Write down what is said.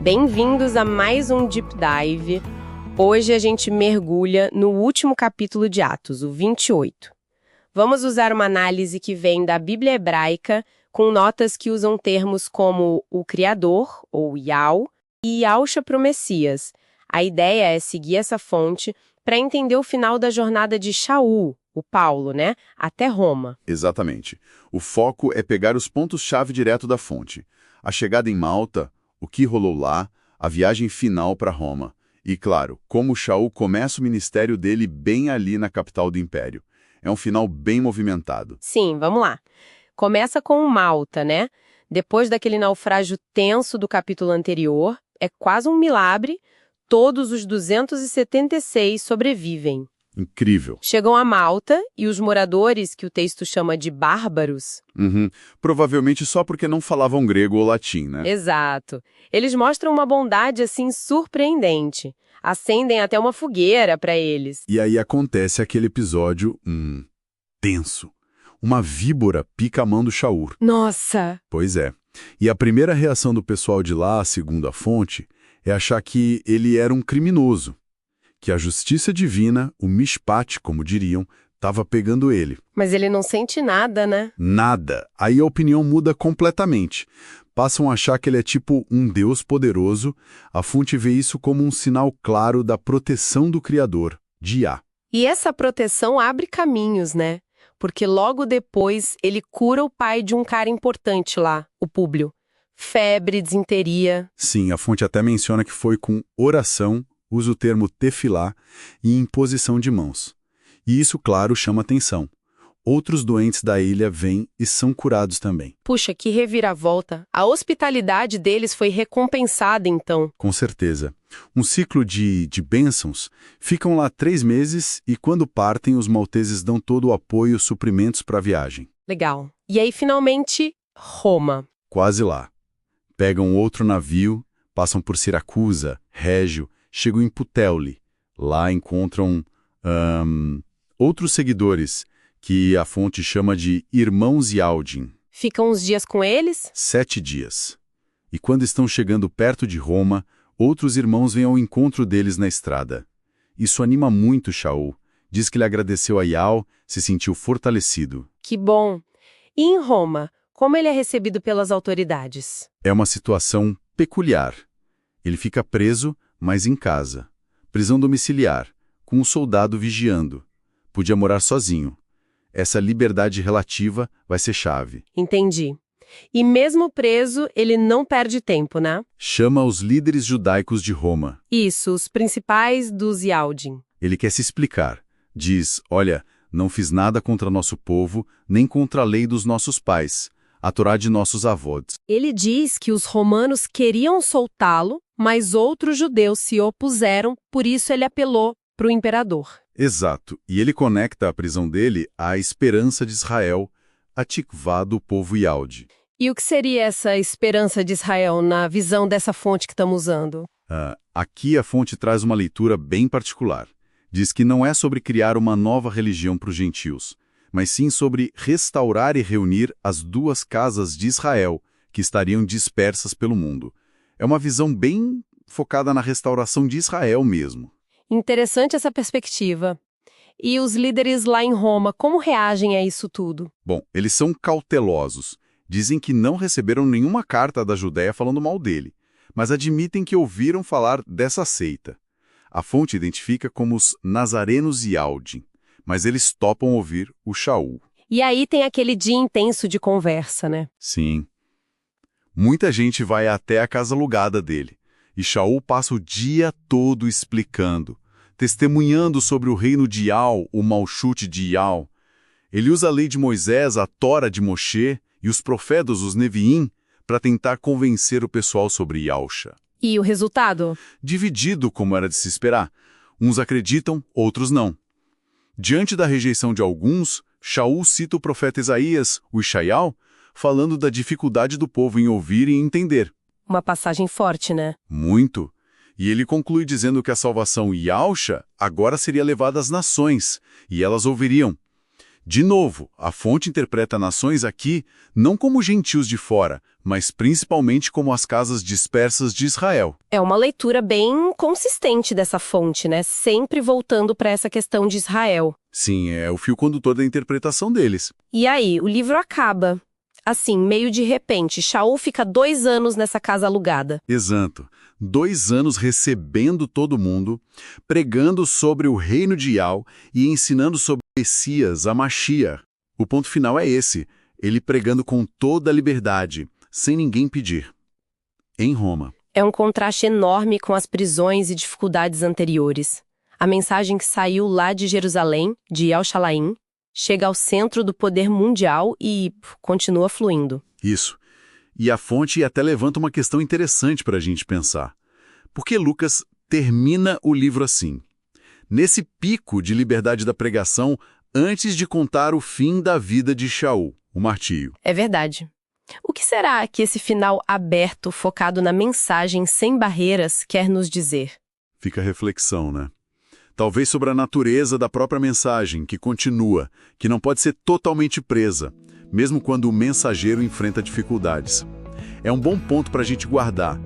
Bem-vindos a mais um Deep Dive. Hoje a gente mergulha no último capítulo de Atos, o 28. Vamos usar uma análise que vem da Bíblia hebraica, com notas que usam termos como o Criador, ou Yah, e Yahusha pro Messias. A ideia é seguir essa fonte para entender o final da jornada de Shaul, o Paulo, né, até Roma. Exatamente. O foco é pegar os pontos-chave direto da fonte. A chegada em Malta, o que rolou lá, a viagem final para Roma. E, claro, como Shaul começa o ministério dele bem ali na capital do Império. É um final bem movimentado. Sim, vamos lá. Começa com Malta, né? Depois daquele naufrágio tenso do capítulo anterior, é quase um milagre, todos os 276 sobrevivem. Incrível. Chegam a Malta e os moradores, que o texto chama de bárbaros... Provavelmente só porque não falavam grego ou latim, né? Exato. Eles mostram uma bondade, assim, surpreendente. Acendem até uma fogueira para eles. E aí acontece aquele episódio, tenso. Uma víbora pica a mão do Shaul. Nossa! Pois é. E a primeira reação do pessoal de lá, segundo a fonte, é achar que ele era um criminoso. Que a justiça divina, o mishpat, como diriam, estava pegando ele. Mas ele não sente nada, né? Nada. Aí a opinião muda completamente. Passam a achar que ele é tipo um Deus poderoso. A fonte vê isso como um sinal claro da proteção do Criador, de Yah. E essa proteção abre caminhos, né? Porque logo depois ele cura o pai de um cara importante lá, o Públio. Febre, disenteria. Sim, a fonte até menciona que foi com oração, usa o termo tefilá, e imposição de mãos. E isso, claro, chama atenção. Outros doentes da ilha vêm e são curados também. Puxa, que reviravolta. A hospitalidade deles foi recompensada, então. Com certeza. Um ciclo de bênçãos. Ficam lá 3 meses e, quando partem, os malteses dão todo o apoio e suprimentos para a viagem. Legal. E aí, finalmente, Roma. Quase lá. Pegam outro navio, passam por Siracusa, Régio, chegam em Puteoli. Lá encontram outros seguidores, que a fonte chama de Irmãos Yaldim. Ficam uns dias com eles? 7 dias. E quando estão chegando perto de Roma, outros irmãos vêm ao encontro deles na estrada. Isso anima muito Shaul. Diz que ele agradeceu a Yah, se sentiu fortalecido. Que bom! E em Roma, como ele é recebido pelas autoridades? É uma situação peculiar. Ele fica preso, mas em casa. Prisão domiciliar, com um soldado vigiando. Podia morar sozinho. Essa liberdade relativa vai ser chave. Entendi. E mesmo preso, ele não perde tempo, né? Chama os líderes judaicos de Roma. Isso, os principais dos Yaldim. Ele quer se explicar. Diz, olha, não fiz nada contra nosso povo, nem contra a lei dos nossos pais, a Torá de nossos avós. Ele diz que os romanos queriam soltá-lo, mas outros judeus se opuseram, por isso ele apelou para o imperador. Exato. E ele conecta a prisão dele à esperança de Israel, a tikvá do povo Yaldi. E o que seria essa esperança de Israel na visão dessa fonte que estamos usando? Aqui a fonte traz uma leitura bem particular. Diz que não é sobre criar uma nova religião para os gentios, mas sim sobre restaurar e reunir as 2 casas de Israel que estariam dispersas pelo mundo. É uma visão bem focada na restauração de Israel mesmo. Interessante essa perspectiva. E os líderes lá em Roma, como reagem a isso tudo? Bom, eles são cautelosos. Dizem que não receberam nenhuma carta da Judéia falando mal dele, mas admitem que ouviram falar dessa seita. A fonte identifica como os Nazarenos Yaldim, mas eles topam ouvir o Shaul. E aí tem aquele dia intenso de conversa, né? Sim. Muita gente vai até a casa alugada dele, e Shaul passa o dia todo explicando, testemunhando sobre o reino de Yah, o Malchut de Yah. Ele usa a lei de Moisés, a Tora de Moshe e os profetas, os Neviim, para tentar convencer o pessoal sobre Yahusha. E o resultado? Dividido, como era de se esperar. Uns acreditam, outros não. Diante da rejeição de alguns, Shaul cita o profeta Isaías, o Ishaiah, falando da dificuldade do povo em ouvir e entender. Uma passagem forte, né? Muito. E ele conclui dizendo que a salvação Yahusha agora seria levada às nações, e elas ouviriam. De novo, a fonte interpreta nações aqui não como gentios de fora, mas principalmente como as casas dispersas de Israel. É uma leitura bem consistente dessa fonte, né? Sempre voltando para essa questão de Israel. Sim, é o fio condutor da interpretação deles. E aí, o livro acaba. Assim, meio de repente, Shaul fica 2 anos nessa casa alugada. Exato. 2 anos recebendo todo mundo, pregando sobre o reino de Yahweh e ensinando sobre o Messias, a Mashiach. O ponto final é esse, ele pregando com toda a liberdade, sem ninguém pedir. Em Roma. É um contraste enorme com as prisões e dificuldades anteriores. A mensagem que saiu lá de Jerusalém, de Yerushalayim, chega ao centro do poder mundial e continua fluindo. Isso. E a fonte até levanta uma questão interessante para a gente pensar. Por que Lucas termina o livro assim? Nesse pico de liberdade da pregação, antes de contar o fim da vida de Shaul, o martírio. É verdade. O que será que esse final aberto, focado na mensagem sem barreiras, quer nos dizer? Fica a reflexão, né? Talvez sobre a natureza da própria mensagem, que continua, que não pode ser totalmente presa, mesmo quando o mensageiro enfrenta dificuldades. É um bom ponto para a gente guardar.